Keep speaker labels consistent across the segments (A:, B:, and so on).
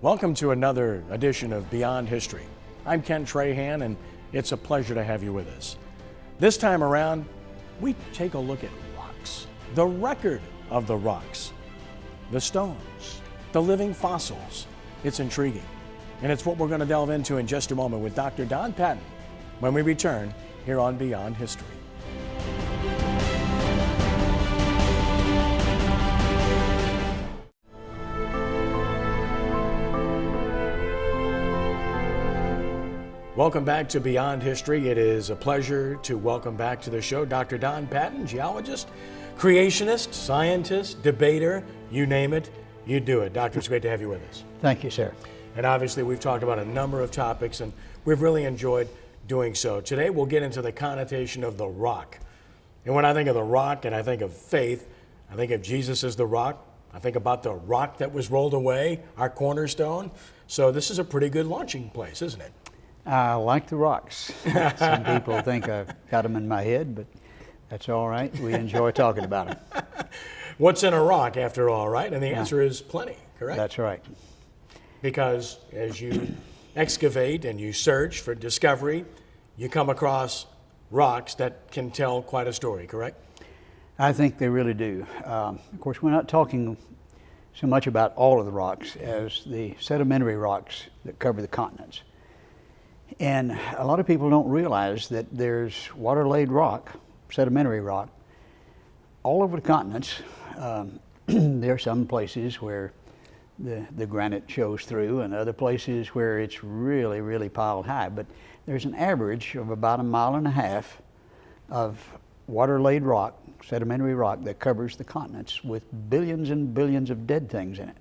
A: Welcome to another edition of Beyond History. I'm Ken Trahan, and it's a pleasure to have you with us. This time around, we take a look at rocks, the record of the rocks, the stones, the living fossils. It's intriguing, and it's what we're going to delve into in just a moment with Dr. Don Patton when we return here on Beyond History. Welcome back to Beyond History. It is a pleasure to welcome back to the show Dr. Don Patton, geologist, creationist, scientist, debater, you name it, you do it. Doctor, it's great to have you with us.
B: Thank you, sir.
A: And obviously we've talked about a number of topics and we've really enjoyed doing so. Today we'll get into the connotation of the rock. And when I think of the rock and I think of faith, I think of Jesus as the rock. I think about the rock that was rolled away, our cornerstone. So this is a pretty good launching place, isn't it?
B: I like the rocks. Some people think I've got them in my head, but that's all right. We enjoy talking about them.
A: What's in a rock, after all, right? And the answer is plenty, correct?
B: That's right.
A: Because as you excavate and you search for discovery, you come across rocks that can tell quite a story, correct?
B: I think they really do. Of course, we're not talking so much about all of the rocks as the sedimentary rocks that cover the continents. And a lot of people don't realize that there's water-laid rock, sedimentary rock, all over the continents. There are some places where the granite shows through and other places where it's really, really piled high. But there's an average of about 1.5 miles of water-laid rock, sedimentary rock, that covers the continents with billions and billions of dead things in it.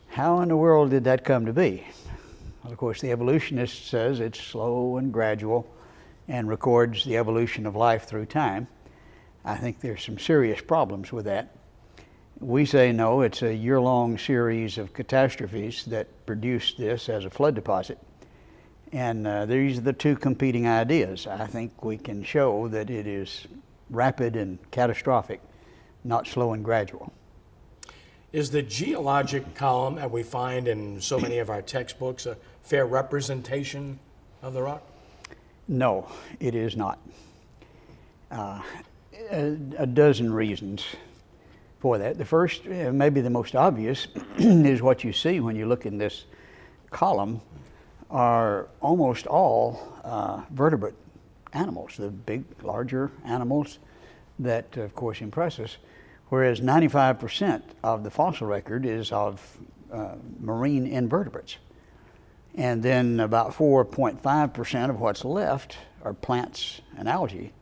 B: How in the world did that come to be? Well, of course, the evolutionist says it's slow and gradual and records the evolution of life through time. I think there's some serious problems with that. We say no, it's a year-long series of catastrophes that produced this as a flood deposit. And these are the two competing ideas. I think we can show that it is rapid and catastrophic, not slow and gradual.
A: Is the geologic column that we find in so many of our textbooks a fair representation of the rock?
B: No, it is not. A dozen reasons for that. The first, maybe the most obvious, is what you see when you look in this column are almost all vertebrate animals, the big, larger animals that, of course, impress us. Whereas 95% of the fossil record is of marine invertebrates. And then about 4.5% of what's left are plants and algae,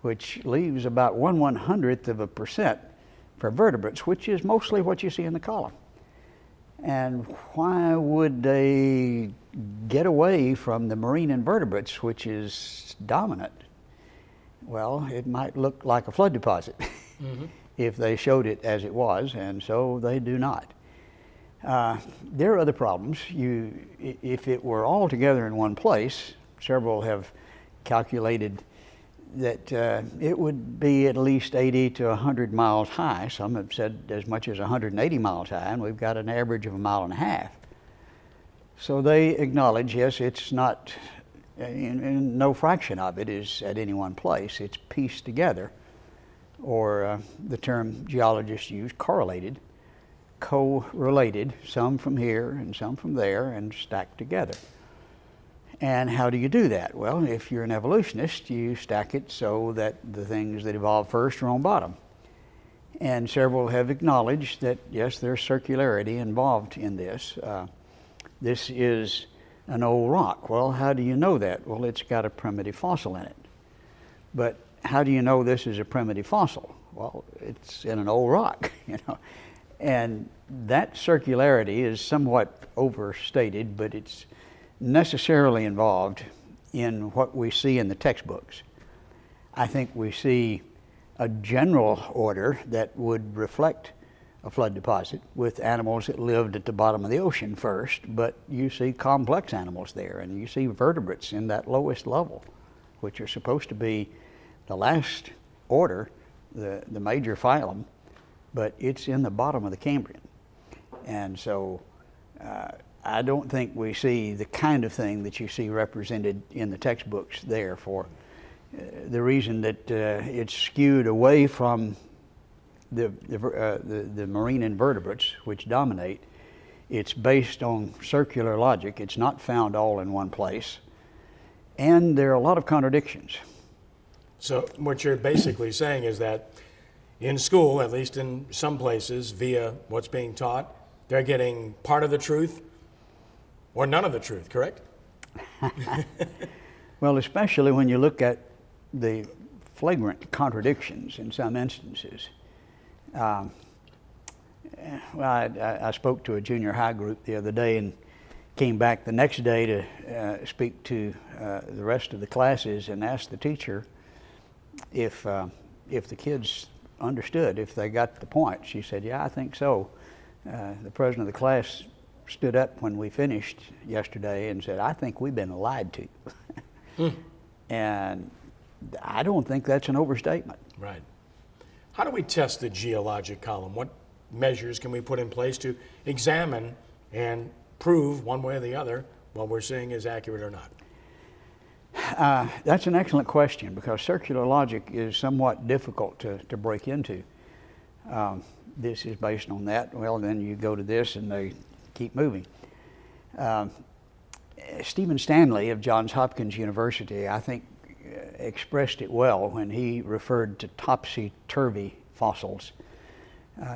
B: which leaves about 1/100% for vertebrates, which is mostly what you see in the column. And why would they get away from the marine invertebrates, which is dominant? Well, it might look like a flood deposit. Mm-hmm. If they showed it as it was, and so they do not. There are other problems. If it were all together in one place, several have calculated that it would be at least 80 to 100 miles high. Some have said as much as 180 miles high, and we've got an average of 1.5 miles. So they acknowledge, yes, it's not, in no fraction of it is at any one place. It's pieced together, or the term geologists use, correlated, co-related, some from here and some from there, and stacked together. And how do you do that? Well, if you're an evolutionist, you stack it so that the things that evolved first are on bottom. And several have acknowledged that, yes, there's circularity involved in this. This is an old rock. Well, how do you know that? Well, it's got a primitive fossil in it. But how do you know this is a primitive fossil? Well, it's in an old rock, you know. And that circularity is somewhat overstated, but it's necessarily involved in what we see in the textbooks. I think we see a general order that would reflect a flood deposit with animals that lived at the bottom of the ocean first, but you see complex animals there, and you see vertebrates in that lowest level, which are supposed to be the last order, the major phylum, but it's in the bottom of the Cambrian. And so I don't think we see the kind of thing that you see represented in the textbooks there, for the reason that it's skewed away from the marine invertebrates, which dominate. It's based on circular logic. It's not found all in one place. And there are a lot of contradictions.
A: So what you're basically saying is that in school, at least in some places, via what's being taught, they're getting part of the truth or none of the truth, correct?
B: Well, especially when you look at the flagrant contradictions in some instances. Well, I spoke to a junior high group the other day and came back the next day to speak to the rest of the classes and asked the teacher if the kids understood, if they got the point. She said, "Yeah, I think so." The president of the class stood up when we finished yesterday and said, "I think we've been lied to." And I don't think that's an overstatement.
A: Right. How do we test the geologic column? What measures can we put in place to examine and prove one way or the other what we're seeing is accurate or not?
B: That's an excellent question, because circular logic is somewhat difficult to break into. This is based on that. Well, then you go to this and they keep moving. Stephen Stanley of Johns Hopkins University, I think, expressed it well when he referred to topsy-turvy fossils.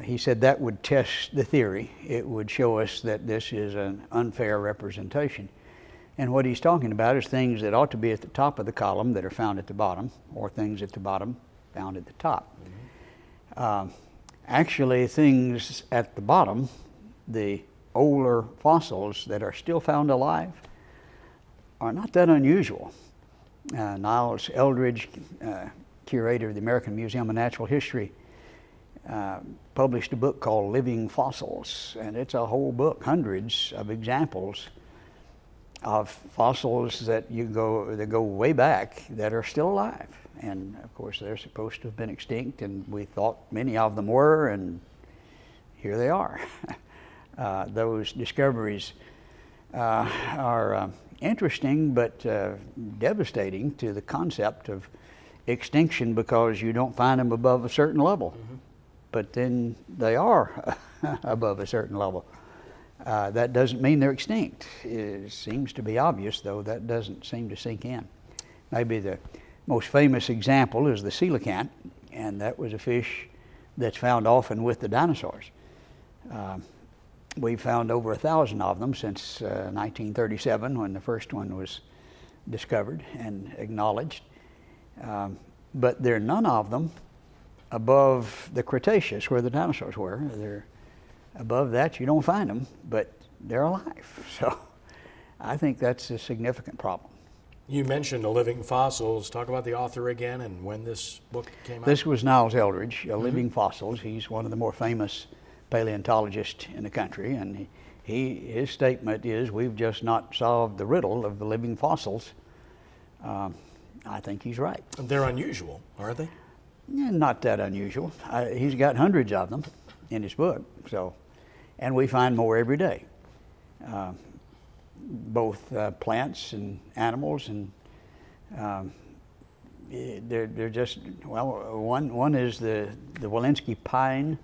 B: He said that would test the theory. It would show us that this is an unfair representation. And what he's talking about is things that ought to be at the top of the column that are found at the bottom, or things at the bottom found at the top. Actually, things at the bottom, the older fossils that are still found alive, are not that unusual. Niles Eldridge, curator of the American Museum of Natural History, published a book called Living Fossils, and it's a whole book, hundreds of examples of fossils that go way back that are still alive. And of course they're supposed to have been extinct, and we thought many of them were, and here they are. Those discoveries are interesting, but devastating to the concept of extinction, because you don't find them above a certain level. But then they are above a certain level. That doesn't mean they're extinct. It seems to be obvious, though that doesn't seem to sink in. Maybe the most famous example is the coelacanth, and that was a fish that's found often with the dinosaurs. We've found over 1,000 of them since 1937, when the first one was discovered and acknowledged. But there are none of them above the Cretaceous, where the dinosaurs were. They're above that, you don't find them, but they're alive. So I think that's a significant problem.
A: You mentioned the living fossils. Talk about the author again and when this book came out.
B: This was Niles Eldridge, Living Fossils. He's one of the more famous paleontologists in the country, and his statement is, we've just not solved the riddle of the living fossils. I think he's right.
A: They're unusual, aren't they?
B: Yeah, not that unusual. He's got hundreds of them in his book, and we find more every day. Both plants and animals, and they're just, well, one is the Walensky pine,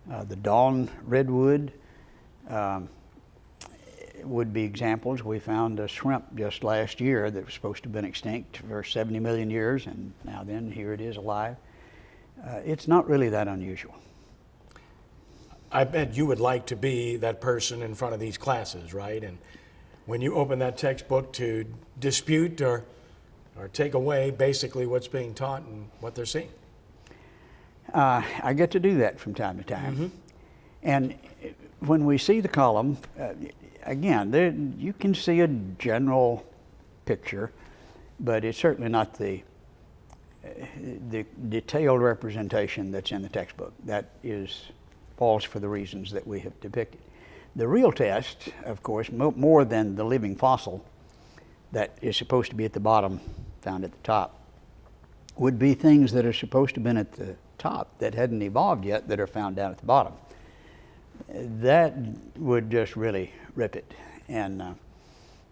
B: the dawn redwood would be examples. We found a shrimp just last year that was supposed to have been extinct for 70 million years, and now then here it is alive. It's not really that unusual.
A: I bet you would like to be that person in front of these classes, right? And when you open that textbook to dispute or take away basically what's being taught and what they're seeing.
B: I get to do that from time to time. And when we see the column, again, you can see a general picture, but it's certainly not the detailed representation that's in the textbook. That is false for the reasons that we have depicted. The real test, of course, more than the living fossil that is supposed to be at the bottom, found at the top, would be things that are supposed to have been at the top that hadn't evolved yet, that are found down at the bottom. that would just really rip it. And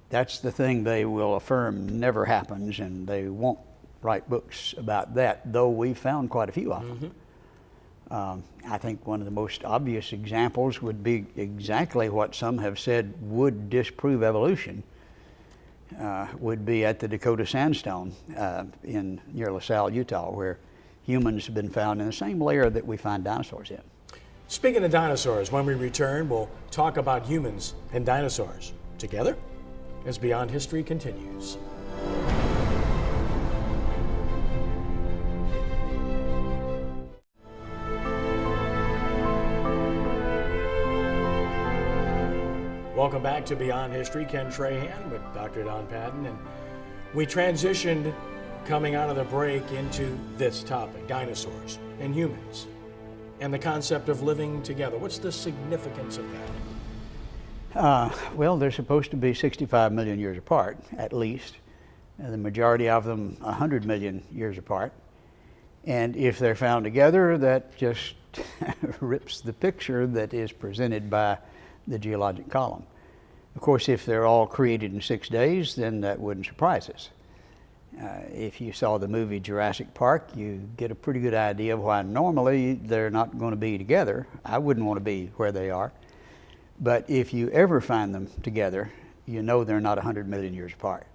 B: that's the thing they will affirm never happens, and they won't write books about that, though we've found quite a few of them. I think one of the most obvious examples would be exactly what some have said would disprove evolution, would be at the Dakota Sandstone near LaSalle, Utah, where humans have been found in the same layer that we find dinosaurs in.
A: Speaking of dinosaurs, when we return, we'll talk about humans and dinosaurs together as Beyond History continues. Welcome back to Beyond History. Ken Trahan with Dr. Don Patton. And we transitioned coming out of the break into this topic, dinosaurs and humans, and the concept of living together. What's the significance of that?
B: Well, they're supposed to be 65 million years apart, at least. The majority of them 100 million years apart. And if they're found together, that just rips the picture that is presented by the geologic column. Of course, if they're all created in 6 days, then that wouldn't surprise us. If you saw the movie Jurassic Park, you get a pretty good idea of why normally they're not going to be together. I wouldn't want to be where they are. But if you ever find them together, you know they're not 100 million years apart.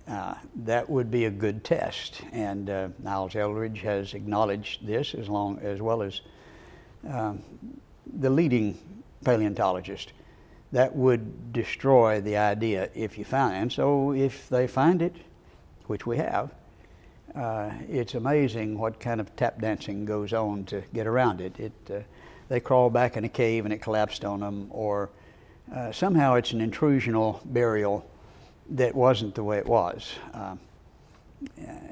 B: That would be a good test, and Niles Eldredge has acknowledged this as well as the leading paleontologist. That would destroy the idea if you found it. And so if they find it, which we have, it's amazing what kind of tap dancing goes on to get around it. They crawl back in a cave and it collapsed on them, or somehow it's an intrusional burial that wasn't the way it was.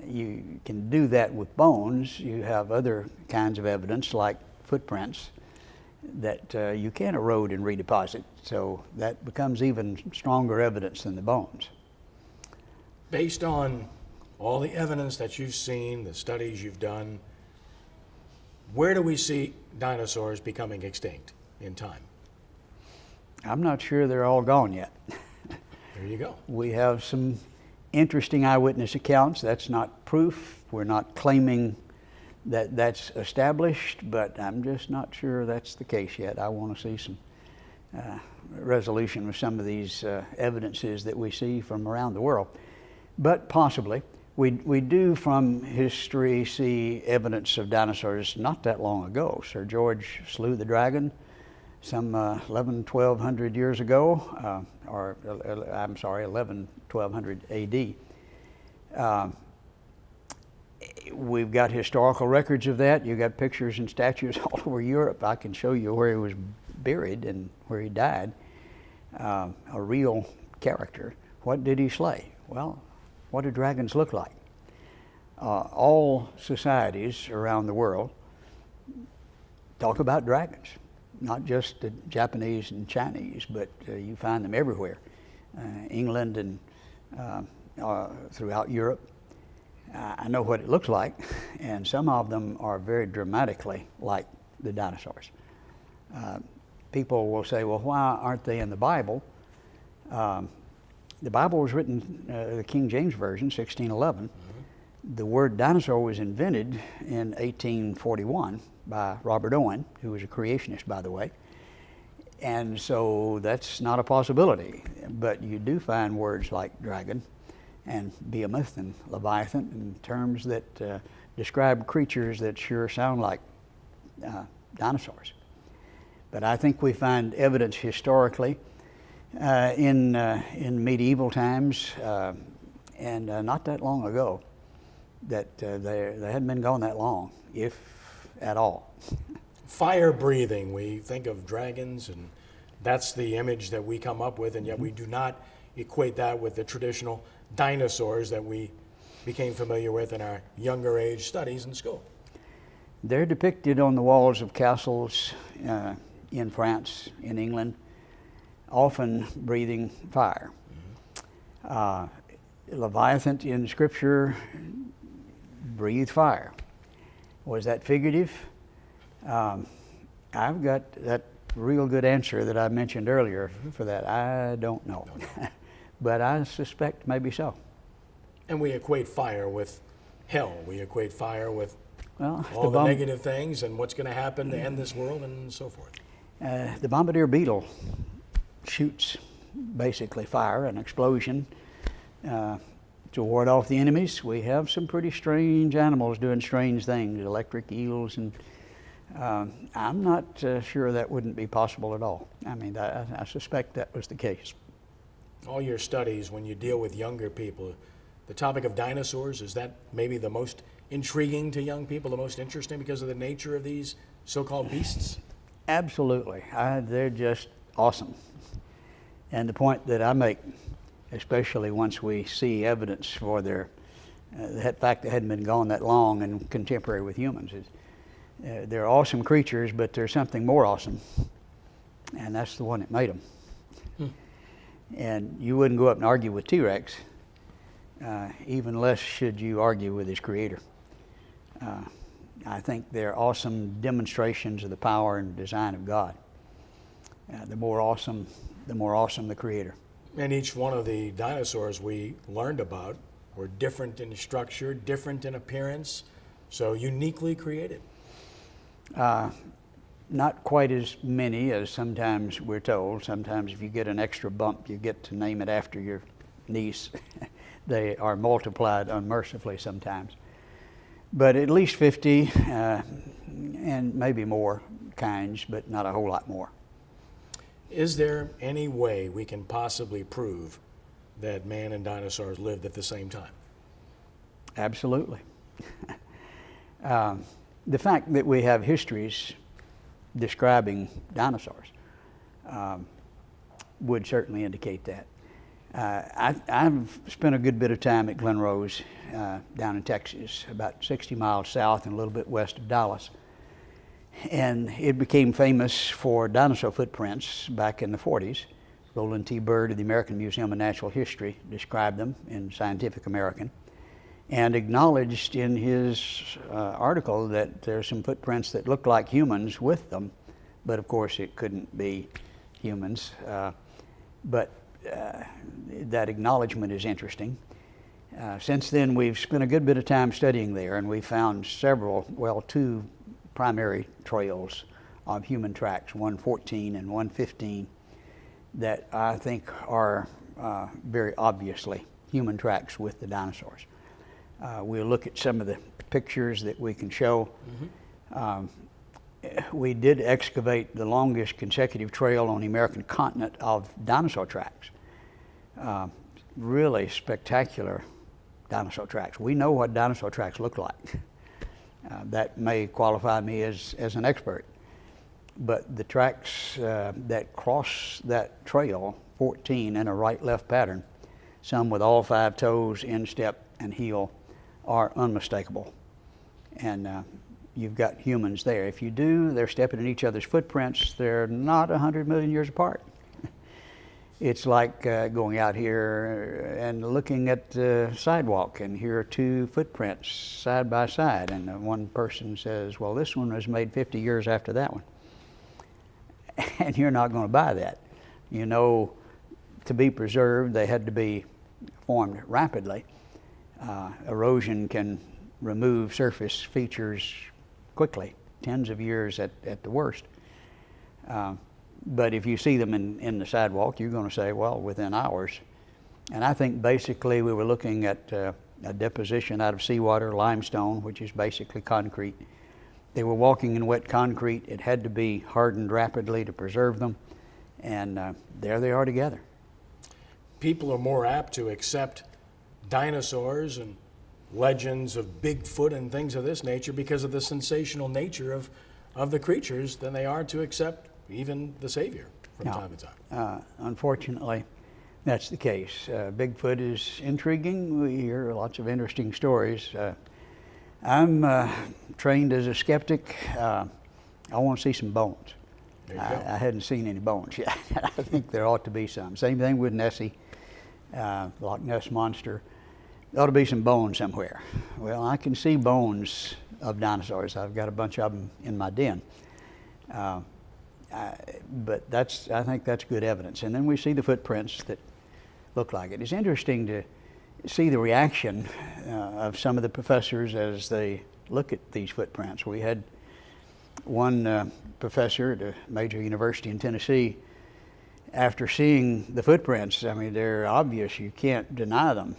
B: You can do that with bones. You have other kinds of evidence like footprints that you can erode and redeposit, so that becomes even stronger evidence than the bones.
A: Based on all the evidence that you've seen, the studies you've done, where do we see dinosaurs becoming extinct in time?
B: I'm not sure they're all gone yet.
A: There you go.
B: We have some interesting eyewitness accounts. That's not proof. We're not claiming that that's established, but I'm just not sure that's the case yet. I want to see some resolution with some of these evidences that we see from around the world. But possibly. We do from history see evidence of dinosaurs not that long ago. Sir George slew the dragon some 1200 years ago, or I'm sorry, 1200 AD. We've got historical records of that. You've got pictures and statues all over Europe. I can show you where he was buried and where he died. A real character. What did he slay? Well, what do dragons look like? All societies around the world talk about dragons, not just the Japanese and Chinese, but you find them everywhere. England and throughout Europe. I know what it looks like, and some of them are very dramatically like the dinosaurs. People will say, well, why aren't they in the Bible? The Bible was written, the King James Version, 1611. The word dinosaur was invented in 1841 by Robert Owen, who was a creationist, by the way. And so that's not a possibility. But you do find words like dragon and behemoth and leviathan in terms that describe creatures that sure sound like dinosaurs. But I think we find evidence historically in medieval times and not that long ago that they hadn't been gone that long, if at all.
A: Fire breathing, we think of dragons, and that's the image that we come up with, and yet we do not equate that with the traditional dinosaurs that we became familiar with in our younger age studies in school.
B: They're depicted on the walls of castles in France, in England, often breathing fire. Leviathan in Scripture breathed fire. Was that figurative? I've got that real good answer that I mentioned earlier for that. I don't know. But I suspect maybe so.
A: And we equate fire with hell. We equate fire with
B: Well,
A: all the negative things and what's going to happen to end this world and so forth.
B: The bombardier beetle shoots basically fire, an explosion, to ward off the enemies. We have some pretty strange animals doing strange things, electric eels, and I'm not sure that wouldn't be possible at all. I mean, I suspect that was the case.
A: All your studies, when you deal with younger people, the topic of dinosaurs, is that maybe the most intriguing to young people, the most interesting because of the nature of these so-called beasts?
B: Absolutely. They're just awesome. And the point that I make, especially once we see evidence for their that fact they hadn't been gone that long and contemporary with humans, is they're awesome creatures, but there's something more awesome, and that's the one that made them. And you wouldn't go up and argue with T-Rex, even less should you argue with his creator. I think they're awesome demonstrations of the power and design of God. The more awesome the creator.
A: And each one of the dinosaurs we learned about were different in structure, different in appearance, so uniquely created.
B: Not quite as many as sometimes we're told. Sometimes if you get an extra bump, you get to name it after your niece. They are multiplied unmercifully sometimes. But at least 50 and maybe more kinds, but not a whole lot more.
A: Is there any way we can possibly prove that man and dinosaurs lived at the same time?
B: Absolutely. The fact that we have histories describing dinosaurs would certainly indicate that. I've spent a good bit of time at Glen Rose down in Texas, about 60 miles south and a little bit west of Dallas. And it became famous for dinosaur footprints back in the 40s. Roland T. Byrd of the American Museum of Natural History described them in Scientific American and acknowledged in his article that there's some footprints that look like humans with them, but of course it couldn't be humans. But that acknowledgement is interesting. Since then, we've spent a good bit of time studying there, and we found two primary trails of human tracks, 114 and 115, that I think are very obviously human tracks with the dinosaurs. We'll look at some of the pictures that we can show. We did excavate the longest consecutive trail on the American continent of dinosaur tracks. Really spectacular dinosaur tracks. We know what dinosaur tracks look like. That may qualify me as an expert. But the tracks that cross that trail, 14 in a right-left pattern, some with all 5 toes, instep, and heel, are unmistakable. And you've got humans there. If you do, they're stepping in each other's footprints. They're not 100 million years apart. It's like going out here and looking at the sidewalk, and here are 2 footprints side by side, and one person says, well, this one was made 50 years after that one. And you're not going to buy that. You know, to be preserved, they had to be formed rapidly. Erosion can remove surface features quickly, tens of years at the worst. But if you see them in the sidewalk, you're going to say, well, within hours. And I think basically we were looking at a deposition out of seawater, limestone, which is basically concrete. They were walking in wet concrete. It had to be hardened rapidly to preserve them. And there they are together.
A: People are more apt to accept dinosaurs and legends of Bigfoot and things of this nature because of the sensational nature of the creatures than they are to accept even the Savior from time to time.
B: Unfortunately, that's the case. Bigfoot is intriguing. We hear lots of interesting stories. I'm trained as a skeptic. I want to see some bones. I hadn't seen any bones yet. I think there ought to be some. Same thing with Nessie, Loch Ness Monster. There ought to be some bones somewhere. Well, I can see bones of dinosaurs. I've got a bunch of them in my den. But I think that's good evidence. And then we see the footprints that look like it. It's interesting to see the reaction of some of the professors as they look at these footprints. We had one professor at a major university in Tennessee, after seeing the footprints, I mean, they're obvious, you can't deny them.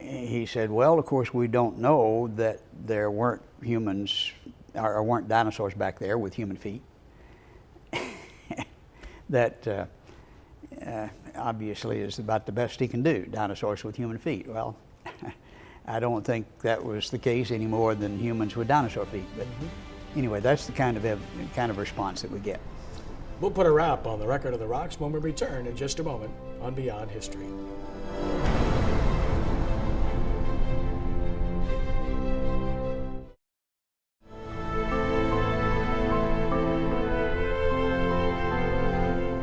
B: He said, well, of course, we don't know that there weren't humans or weren't dinosaurs back there with human feet. That obviously is about the best he can do, dinosaurs with human feet. Well, I don't think that was the case any more than humans with dinosaur feet. But anyway, that's the kind of response that we get.
A: We'll put a wrap on the record of the rocks when we return in just a moment on Beyond History.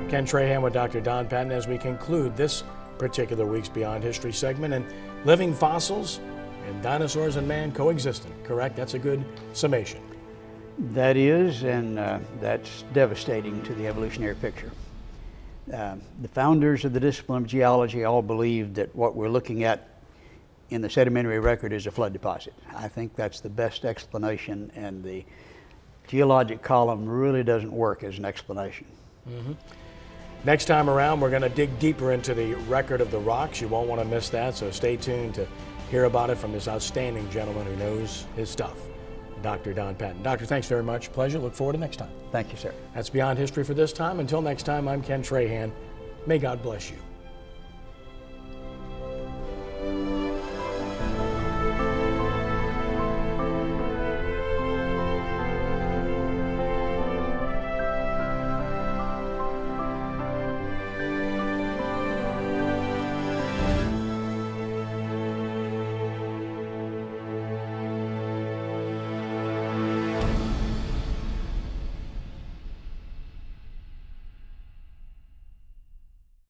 A: Ken Trahan with Dr. Don Patton as we conclude this particular week's Beyond History segment. And living fossils and dinosaurs and man coexisting, correct? That's a good summation.
B: That is, and that's devastating to the evolutionary picture. The founders of the discipline of geology all believed that what we're looking at in the sedimentary record is a flood deposit. I think that's the best explanation, and the geologic column really doesn't work as an explanation.
A: Next time around, we're going to dig deeper into the record of the rocks. You won't want to miss that, so stay tuned to hear about it from this outstanding gentleman who knows his stuff, Dr. Don Patton. Doctor, thanks very much. Pleasure. Look forward to next time.
B: Thank you, sir.
A: That's Beyond History for this time. Until next time, I'm Ken Trahan. May God bless you.